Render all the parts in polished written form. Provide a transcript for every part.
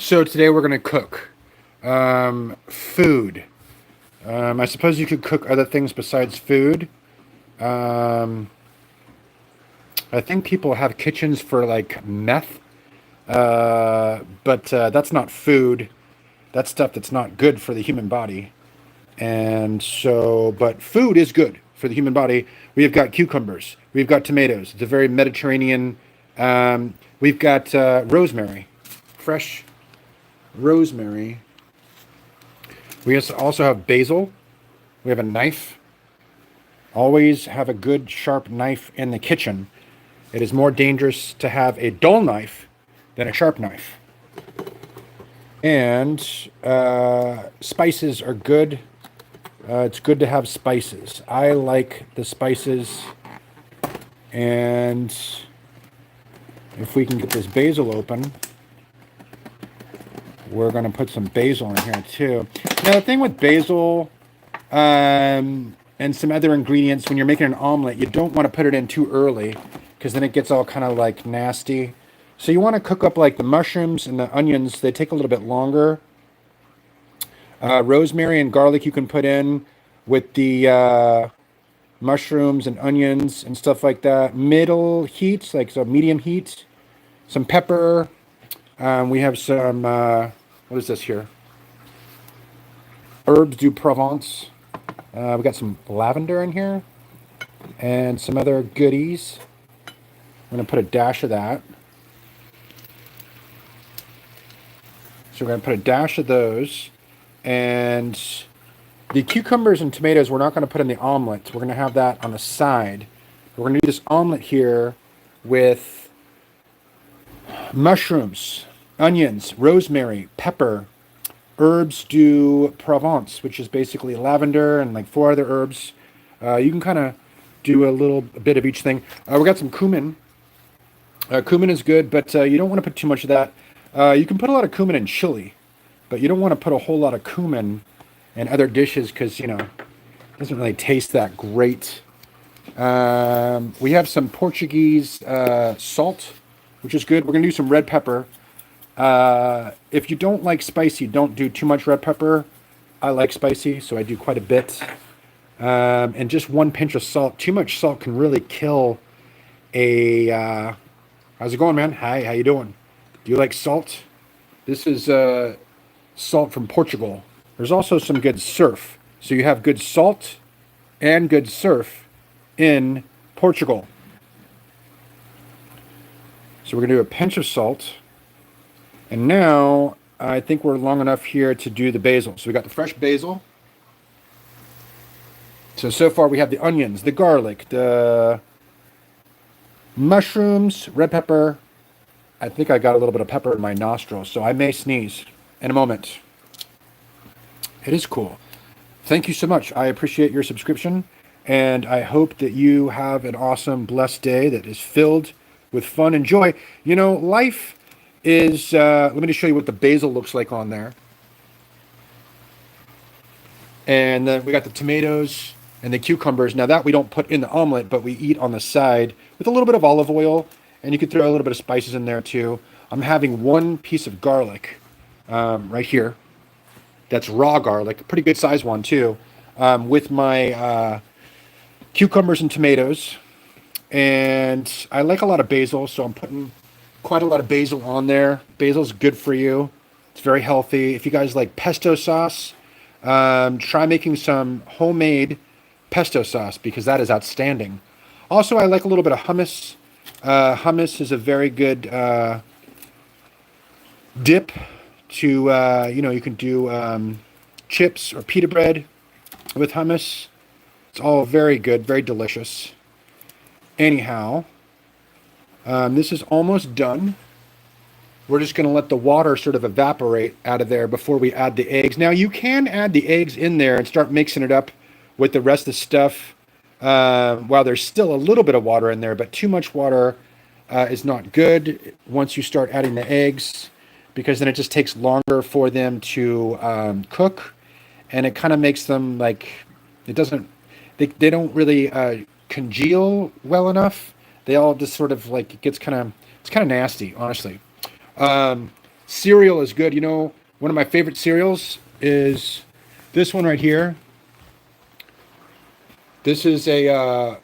So today we're gonna cook food. I suppose you could cook other things besides food. Um, I think people have kitchens for like meth, but that's not food. That's stuff that's not good for the human body. And so, but food is good for the human body. We've got cucumbers. We've got tomatoes. It's a very Mediterranean. We've got rosemary, fresh rosemary. We also have basil. We have a knife. Always have a good sharp knife in the kitchen. It is more dangerous to have a dull knife than a sharp knife. And spices are good. It's good to have spices. I like the spices. And if we can get this basil open, we're going to put some basil in here too. Now, the thing with basil and some other ingredients, when you're making an omelet, you don't want to put it in too early because then it gets all kind of like nasty. So you want to cook up like the mushrooms and the onions. They take a little bit longer. Rosemary and garlic you can put in with the mushrooms and onions and stuff like that. Middle heat, like so medium heat. Some pepper. We have some, what is this here? Herbs du Provence. We got some lavender in here and some other goodies. I'm going to put a dash of that. So we're going to put a dash of those. And the cucumbers and tomatoes we're not going to put in the omelet. We're going to have that on the side. We're going to do this omelet here with mushrooms, onions, rosemary, pepper, herbs du Provence, which is basically lavender and like 4 other herbs. You can kind of do a little bit of each thing. We got some cumin. Cumin is good, but you don't want to put too much of that. You can put a lot of cumin in chili, but you don't want to put a whole lot of cumin in other dishes because, it doesn't really taste that great. We have some Portuguese salt, which is good. We're going to do some red pepper. If you don't like spicy, don't do too much red pepper. I like spicy, so I do quite a bit. And just 1 pinch of salt. Too much salt can really kill a... how's it going, man? Hi, how you doing? Do you like salt? This is salt from Portugal. There's also some good surf. So you have good salt and good surf in Portugal. So we're going to do a pinch of salt. And now I think we're long enough here to do the basil. So we got the fresh basil. So far we have the onions, the garlic, the mushrooms, red pepper. I think I got a little bit of pepper in my nostrils, so I may sneeze in a moment. It is cool. Thank you so much. I appreciate your subscription, and I hope that you have an awesome, blessed day that is filled with fun and joy. Life is, let me just show you what the basil looks like on there. And then we got the tomatoes and the cucumbers. Now that we don't put in the omelet, but we eat on the side with a little bit of olive oil. And you could throw a little bit of spices in there too. I'm having 1 piece of garlic right here. That's raw garlic, pretty good size one too, with my cucumbers and tomatoes. And I like a lot of basil, so I'm putting quite a lot of basil on there. Basil's good for you. It's very healthy. If you guys like pesto sauce, try making some homemade pesto sauce because that is outstanding. Also, I like a little bit of hummus. Hummus is a very good dip to, you can do chips or pita bread with hummus. It's all very good, very delicious. Anyhow, this is almost done. We're just going to let the water sort of evaporate out of there before we add the eggs. Now, you can add the eggs in there and start mixing it up with the rest of the stuff. While there's still a little bit of water in there, but too much water is not good once you start adding the eggs, because then it just takes longer for them to cook, and it kind of makes them like they don't really congeal well enough. They all just sort of like it's kind of nasty, honestly. Cereal is good. You know, one of my favorite cereals is this one right here. This is a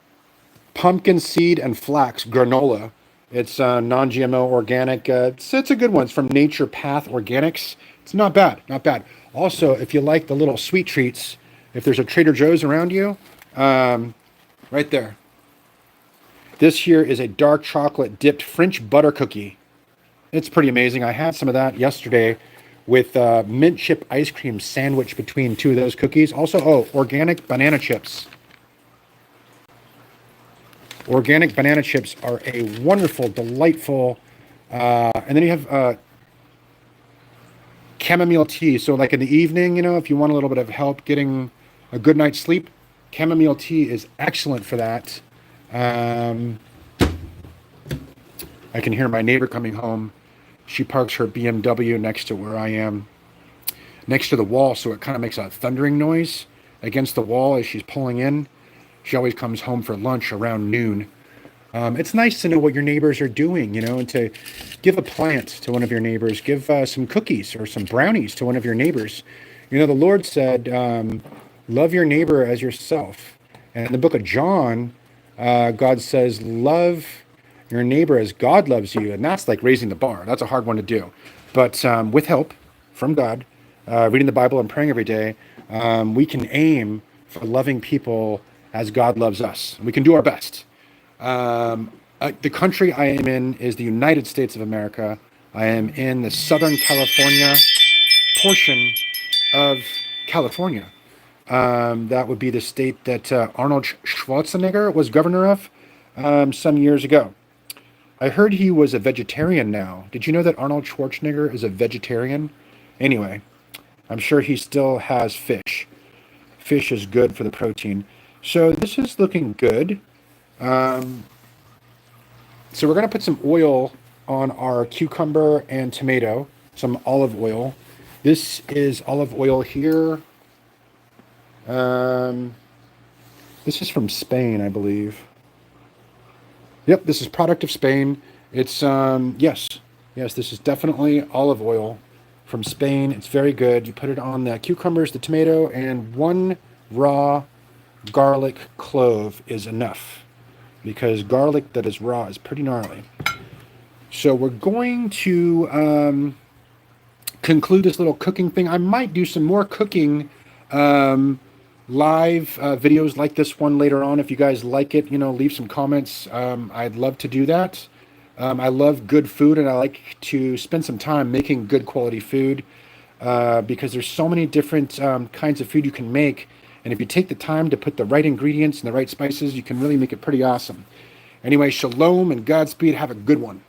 pumpkin seed and flax granola. It's non-GMO organic. It's a good one. It's from Nature Path Organics. It's not bad, not bad. Also, if you like the little sweet treats, if there's a Trader Joe's around you, right there. This here is a dark chocolate dipped French butter cookie. It's pretty amazing. I had some of that yesterday with mint chip ice cream sandwiched between two of those cookies. Also, oh, organic banana chips. Organic banana chips are a wonderful, delightful, and then you have chamomile tea. So like in the evening, you know, if you want a little bit of help getting a good night's sleep, chamomile tea is excellent for that. I can hear my neighbor coming home. She parks her BMW next to where I am, next to the wall, so it kind of makes a thundering noise against the wall as she's pulling in. She always comes home for lunch around noon. It's nice to know what your neighbors are doing, you know, and to give a plant to one of your neighbors, give some cookies or some brownies to one of your neighbors. You know, the Lord said, love your neighbor as yourself. And in the book of John, God says, love your neighbor as God loves you. And that's like raising the bar. That's a hard one to do. But with help from God, reading the Bible and praying every day, we can aim for loving people as God loves us. We can do our best. The country I am in is the United States of America. I am in the Southern California portion of California. That would be the state that Arnold Schwarzenegger was governor of some years ago. I heard he was a vegetarian now. Did you know that Arnold Schwarzenegger is a vegetarian? Anyway, I'm sure he still has fish. Fish is good for the protein. So this is looking good. So we're going to put some oil on our cucumber and tomato, some olive oil. This is olive oil here. This is from Spain, I believe. Yep, this is product of Spain. It's, yes, this is definitely olive oil from Spain. It's very good. You put it on the cucumbers, the tomato, and one raw garlic clove is enough, because garlic that is raw is pretty gnarly. So we're going to conclude this little cooking thing. I might do some more cooking live videos like this one later on. If you guys like it, you know, leave some comments. I'd love to do that. I love good food, and I like to spend some time making good quality food because there's so many different kinds of food you can make. And if you take the time to put the right ingredients and the right spices, you can really make it pretty awesome. Anyway, shalom and Godspeed. Have a good one.